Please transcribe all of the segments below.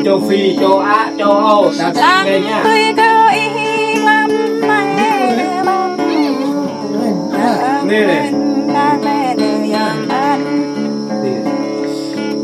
châu Phi, châu Á, châu Âu, ta sẽ về nha. Nè này.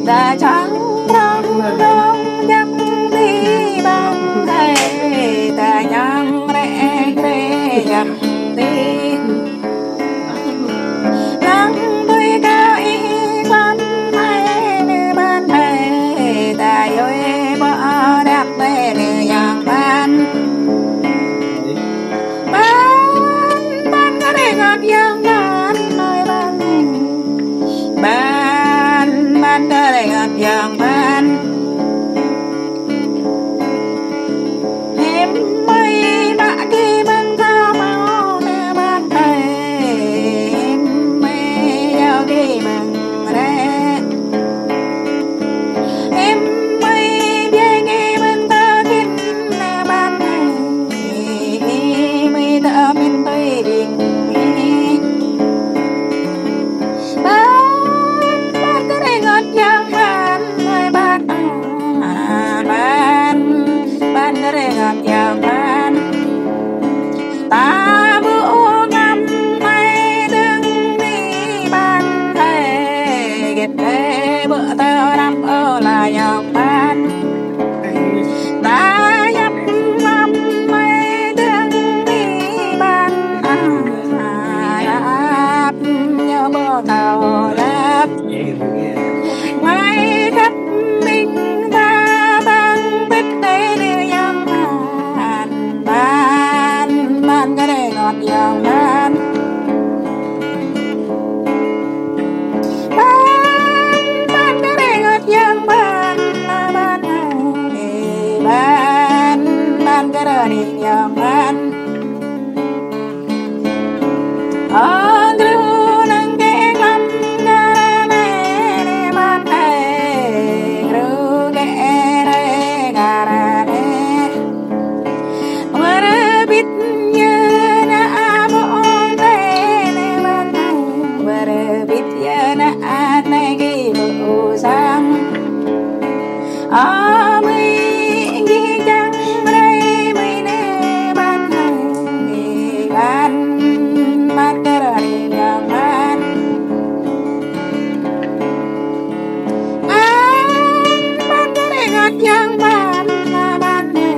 Ta chẳng rong rong dắt đi bằng thầy, ta chẳng rẽ rẽ dắt đi. Nắng tôi cao y quan hay nơi ban thầy, ta dối bỏ đạp về nơi giang ban. Ban có thể ngọt giang ban nơi ban. Ban có thể ngọt giang ban. Em mây bạ đi bên cao máu nơi ban thầy, em mây giao đi bằng rẽ. Em mây bia đi bên ta kinh nơi ban thầy, mây ta bên tây đình. Ban có thể ngọt giang ban nơi ban. Ban có thể ngọt giang ban. Ta bữa ngắm mây đứng đi ban thầy, ghét thế bữa tao nằm ở là giang ban. Ta nhấp ngắm mây đứng đi ban, áp nhớ bữa tao lấp. Ngoài khắp mình ta bằng biết đây điều giang ban. Ban có thể ngọt giang ban. Ban có thể ngọt giang ban. Ban có thể đi giang ban. Andrew nang kẻ lắm gara ne ban thầy, ru kẻ ne gara ne. Vừa biết như na bông thầy ne ban thầy, vừa biết như na này cái bộ sang. Mây ghi trăng đây mây ne ban thầy, ban cái đời giang ban. Ban cái đời ngọt giang ban ban này.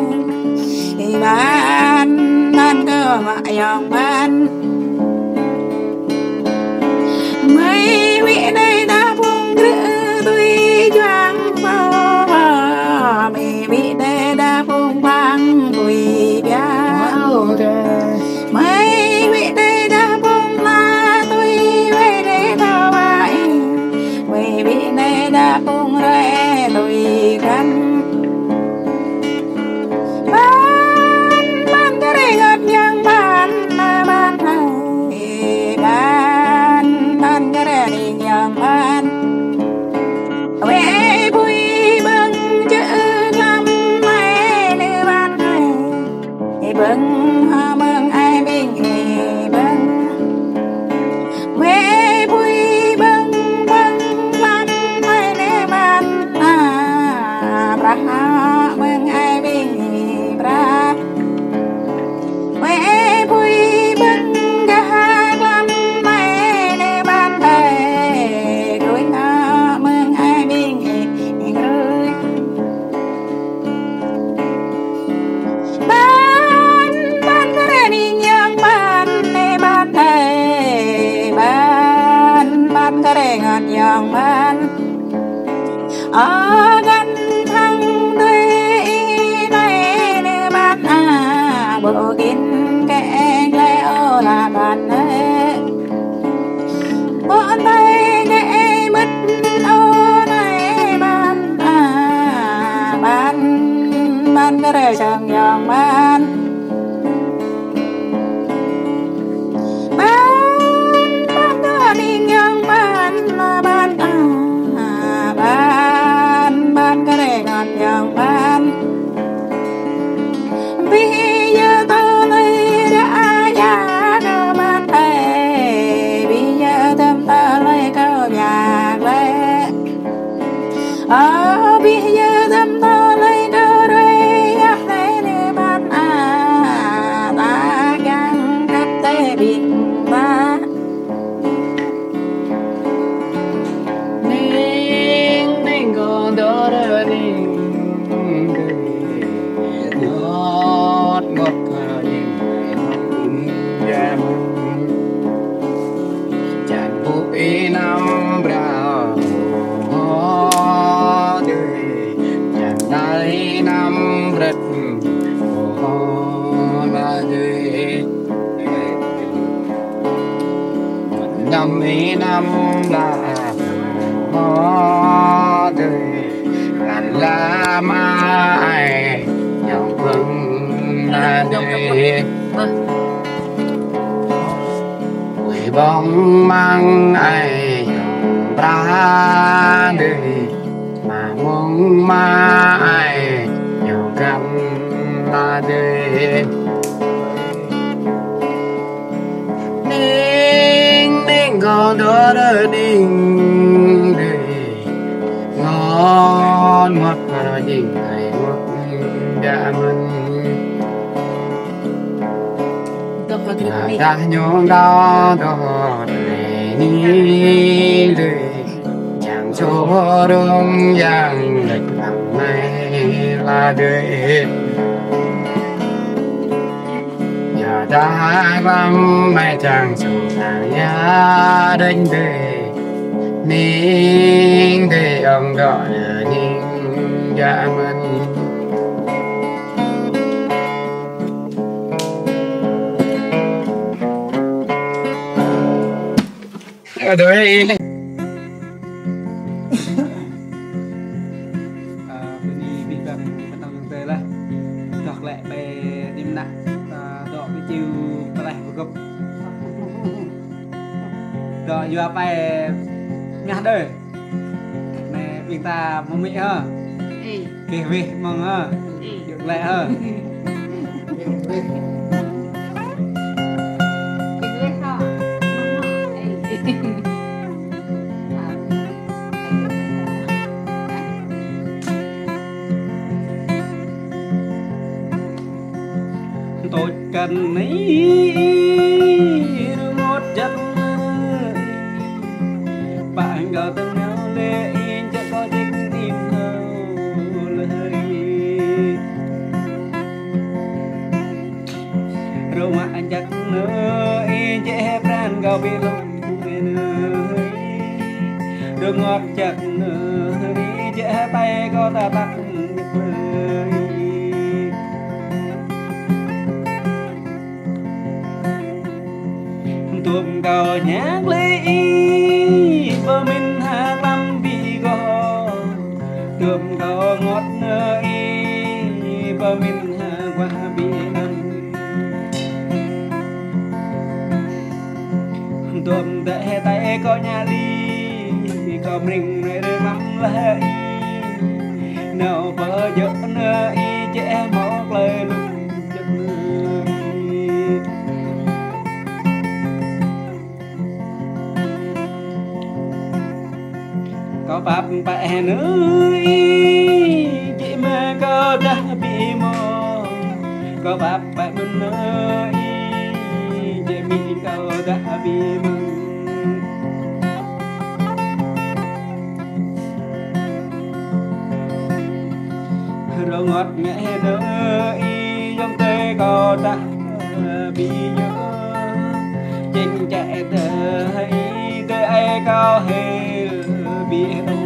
Ban cơ mà giang ban. Mấy vị đây đã buông rửa tuy choáng bao, mấy vị đây đã buông băng tùy bia. Mấy vị đây đã buông la tùy về đây thao bại, mấy vị đây đã buông rẽ tùy khăn. Ban có thể ngọt giang ban ban thầy, ban có thể đi giang ban. Về vui bưng chữ lắm mây nơi ban thầy, bưng hoa mừng ai bình bưng. Về vui bưng lắm mây nơi ban, bra mừng ai bình bra. Về vui bưng gà lắm mây nơi ban thầy, đôi ngã mừng ai bình ơi. Ban có thể đi giang ban nơi ban thầy, ban có thể ngọt giang ban. Ở gần thăng tươi này nơi ban, bộ kín kẻ leo là ban ấy. Bọn tay kẻ mất ô này ban, ban có thể chẳng giang ban. Ban có đi giang ban ban, ban có thể ngọt giang ban. Vì giờ tôi đã năm ý năm là có đời làn lá mai nhau vững là đời quỷ bóng mang ai dòng ra đời mà muốn mai nhau cắm là đời ninh còn đó đời ninh đời ngon ngọt và dình ngày ngọt đã mình đã nhung đó đó ni đời chẳng số đông yang lịch làm này là đời giờ đã vắng mai chẳng số nàng nhá đánh đời ninh đời ông gọi ninh dạ mình ở đây bữa đi bị gần bắt đầu từ là hoặc lại về đêm nặng độ cái chiều cái này một cốc rồi vừa về nhà đời này việc ta mong mỹ hả kể về mong hả được lẹ hả tôi cần ấy một chất bạn gọi tên nhau lệ chắc có đích tìm đâu lời rồi mà anh chắc nơi chế pran gạo bị lông bên nơi rồi ngọt chắc nơi chế tay có ta tắt lời tuồng cầu nhạc lấy bờ mình hạ tâm bị gò tuồng cầu ngọt nơi bờ mình hạ qua bị nâng tuồng tệ tay có nhà đi có mình nơi đưa mắm lấy nào vợ giấc nơi trẻ một lời lúc giấc có bắp bẹ nữa chị mà có đã bị mò có bắp bẹ mình nữa chị mình có đã bị mừng rồi ngọt nghe nữa trong tay có đã bị nhớ trên chạy tới tới ai cao hề biết đâu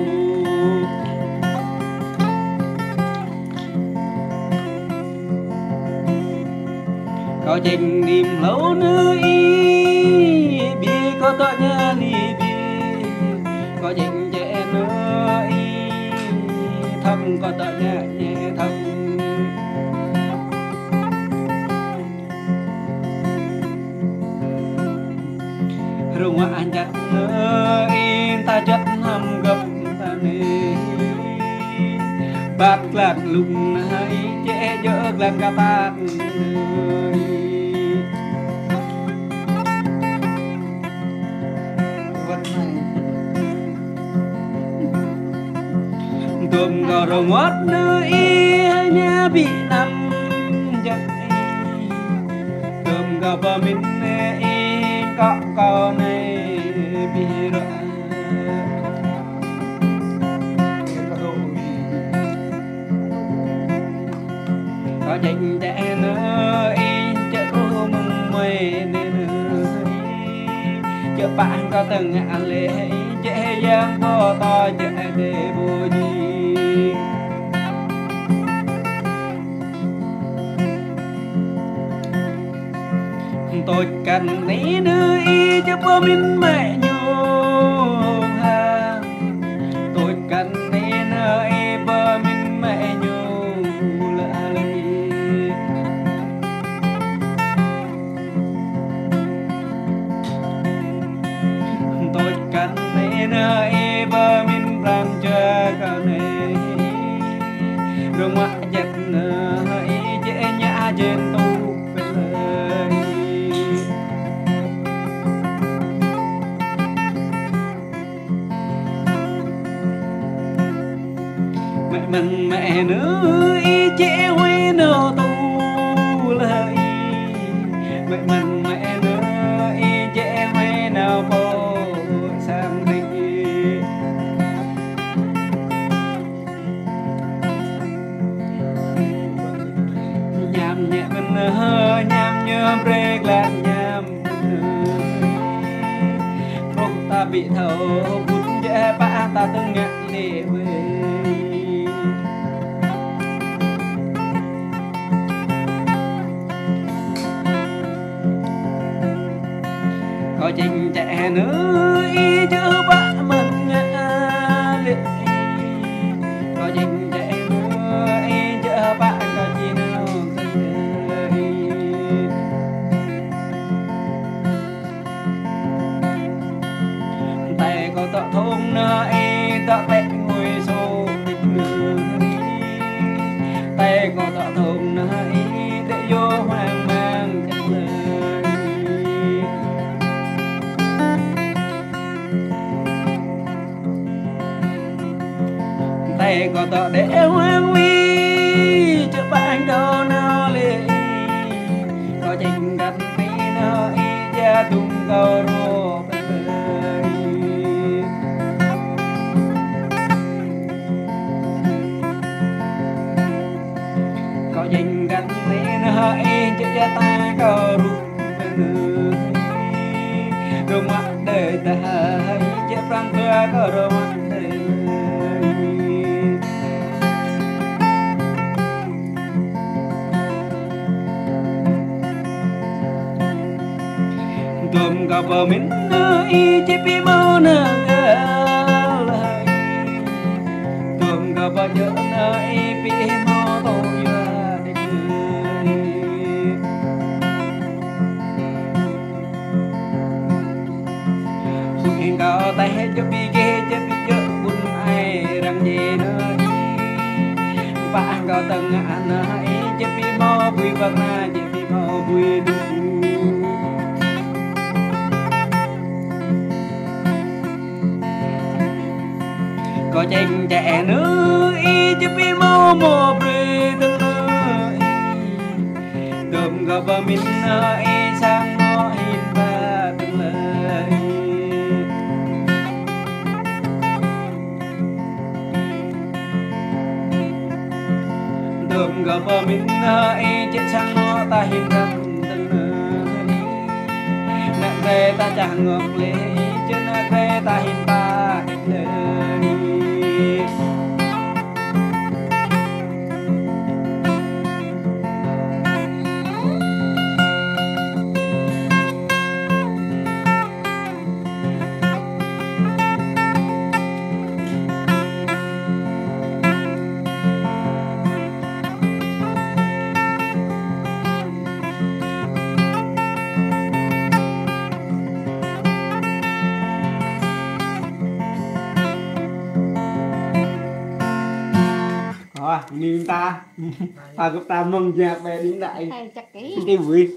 có trình niềm lâu nữa biết có tội nhà ly biệt có trình trẻ nữa thầm có tội nhà nhẹ thầm rồi ngoại anh chắc nữa ta chất hầm gấp ta nề bát lạc lúc này dễ dỡ làm cả bát tôm gò rồi ngót nơi nhà bị nằm giấc tôm gò bờ mình có này bị rồi có dành để nơi chợ cô mừng mây nên chợ bạn có từng ngã lệ dễ dàng có to chợ để vui gì tôi cần ní đưa y cho bố mình mẹ nhung chạy nữa y chế huy nô tu lời mẹ mình mẹ nữa y chế huy nào bố sang đi nhằm nhẹ mình hơi nhằm nhôm rê lạt nhằm không ta bị thầu bút dễ ba ta từng ngặt để về có trình trẻ nữ y chứ bạ mình liệt có trình trẻ nữ y chứ bạ có chi nào tay có tọa thông nơi tọa tay ngồi xô tay có tọa thông nơi để vô hoang mang chẳng lời tay có tọa để hoang vi cho bạn đâu nào lệ có trình đặt tí nơi cha tung cầu rô có dành gắn tên hơi cho ta có rút đôi mắt đời ta hơi chết răng tôi có đôi mắt đời tôm có bờ mình nơi chỉ bị mơ nở lời tôm có bờ nhớ nơi bị mơ tôi có tay cho bị ghê cho bị chợ buồn ai rằng gì nữa bạn có từng ăn ấy cho bị mò bùi bạc na cho bị mò bùi đủ có tranh trẻ nữa y cho bị mò mò bùi từng nơi đừng có bờ mình ấy sang ngõ hình và từng lời đừng gặp mình ấy chết sang nó ta hình thành từng nơi nặng về ta chẳng ngược lệ chứ nặng về ta hình ta lời mình ta ta cũng ta mừng nhạc về đến lại Hay chắc kỹ cái vui